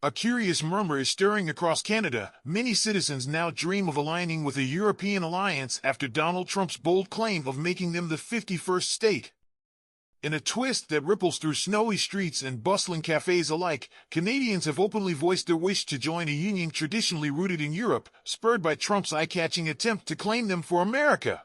A curious murmur is stirring across Canada. Many citizens now dream of aligning with a European alliance after Donald Trump's bold claim of making them the 51st state. In a twist that ripples through snowy streets and bustling cafes alike, Canadians have openly voiced their wish to join a union traditionally rooted in Europe, spurred by Trump's eye-catching attempt to claim them for America.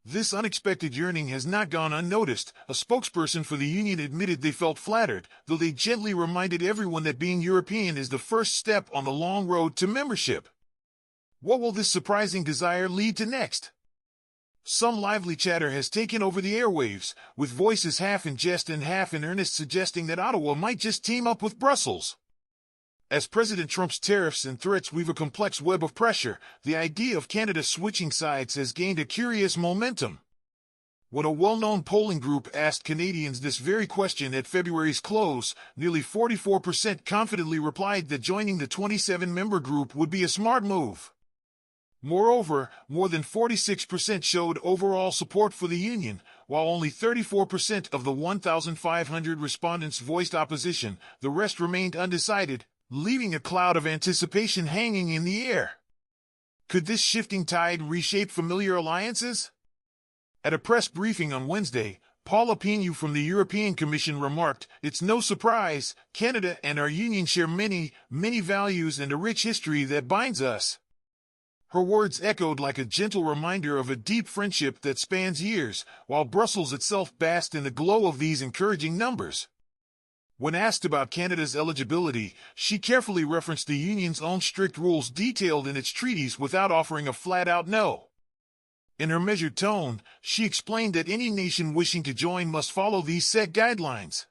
This unexpected yearning has not gone unnoticed. A spokesperson for the union admitted they felt flattered, though they gently reminded everyone that being European is the first step on the long road to membership. What will this surprising desire lead to next? Some lively chatter has taken over the airwaves, with voices half in jest and half in earnest suggesting that Ottawa might just team up with Brussels. As President Trump's tariffs and threats weave a complex web of pressure, the idea of Canada switching sides has gained a curious momentum. When a well-known polling group asked Canadians this very question at February's close, nearly 44% confidently replied that joining the 27-member group would be a smart move. Moreover, more than 46% showed overall support for the union, while only 34% of the 1,500 respondents voiced opposition. The rest remained undecided, leaving a cloud of anticipation hanging in the air. Could this shifting tide reshape familiar alliances? At a press briefing on Wednesday, Paula Pinu from the European Commission remarked, "It's no surprise, Canada and our union share many values and a rich history that binds us." Her words echoed like a gentle reminder of a deep friendship that spans years, while Brussels itself basked in the glow of these encouraging numbers. When asked about Canada's eligibility, she carefully referenced the union's own strict rules detailed in its treaties without offering a flat-out no. In her measured tone, she explained that any nation wishing to join must follow these set guidelines.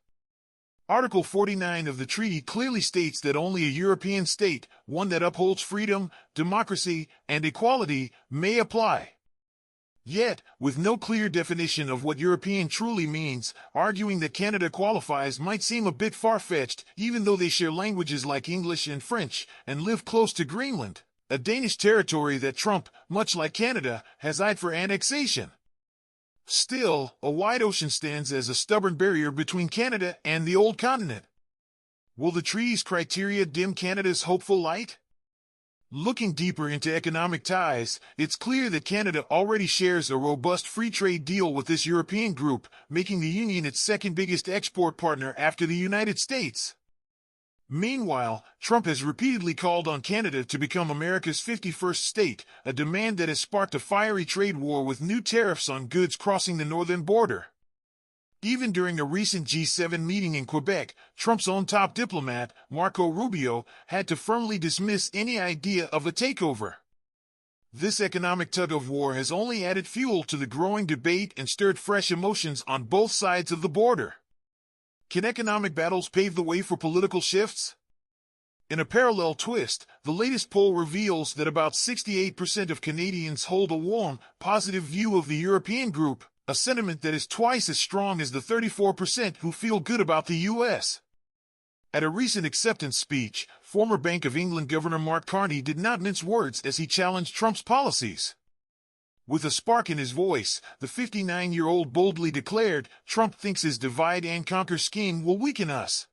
Article 49 of the treaty clearly states that only a European state, one that upholds freedom, democracy, and equality, may apply. Yet, with no clear definition of what European truly means, arguing that Canada qualifies might seem a bit far-fetched, even though they share languages like English and French, and live close to Greenland, a Danish territory that Trump, much like Canada, has eyed for annexation. Still, a wide ocean stands as a stubborn barrier between Canada and the old continent. Will the treaty's criteria dim Canada's hopeful light? Looking deeper into economic ties, it's clear that Canada already shares a robust free trade deal with this European group, making the union its second biggest export partner after the United States. Meanwhile, Trump has repeatedly called on Canada to become America's 51st state, a demand that has sparked a fiery trade war with new tariffs on goods crossing the northern border. Even during a recent G7 meeting in Quebec, Trump's own top diplomat, Marco Rubio, had to firmly dismiss any idea of a takeover. This economic tug-of-war has only added fuel to the growing debate and stirred fresh emotions on both sides of the border. Can economic battles pave the way for political shifts? In a parallel twist, the latest poll reveals that about 68% of Canadians hold a warm, positive view of the European group, a sentiment that is twice as strong as the 34% who feel good about the U.S. At a recent acceptance speech, former Bank of England Governor Mark Carney did not mince words as he challenged Trump's policies. With a spark in his voice, the 59-year-old boldly declared, "Trump thinks his divide-and-conquer scheme will weaken us."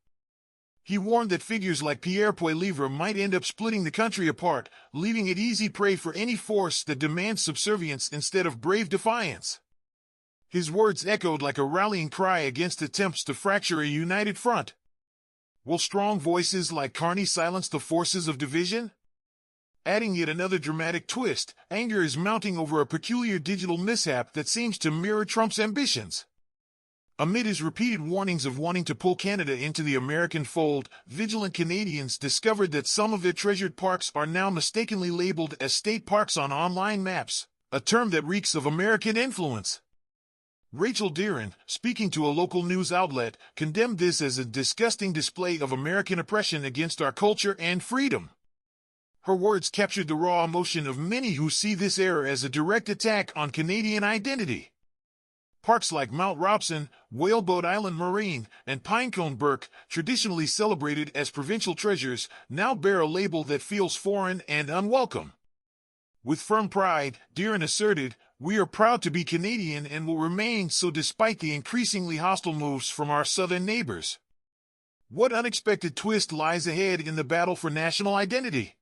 He warned that figures like Pierre Poilievre might end up splitting the country apart, leaving it easy prey for any force that demands subservience instead of brave defiance. His words echoed like a rallying cry against attempts to fracture a united front. Will strong voices like Carney silence the forces of division? Adding yet another dramatic twist, anger is mounting over a peculiar digital mishap that seems to mirror Trump's ambitions. Amid his repeated warnings of wanting to pull Canada into the American fold, vigilant Canadians discovered that some of their treasured parks are now mistakenly labeled as state parks on online maps, a term that reeks of American influence. Rachel Deeren, speaking to a local news outlet, condemned this as a disgusting display of American oppression against our culture and freedom. Her words captured the raw emotion of many who see this error as a direct attack on Canadian identity. Parks like Mount Robson, Whaleboat Island Marine, and Pinecone Burke, traditionally celebrated as provincial treasures, now bear a label that feels foreign and unwelcome. With firm pride, Deeren asserted, "We are proud to be Canadian and will remain so despite the increasingly hostile moves from our southern neighbors." What unexpected twist lies ahead in the battle for national identity?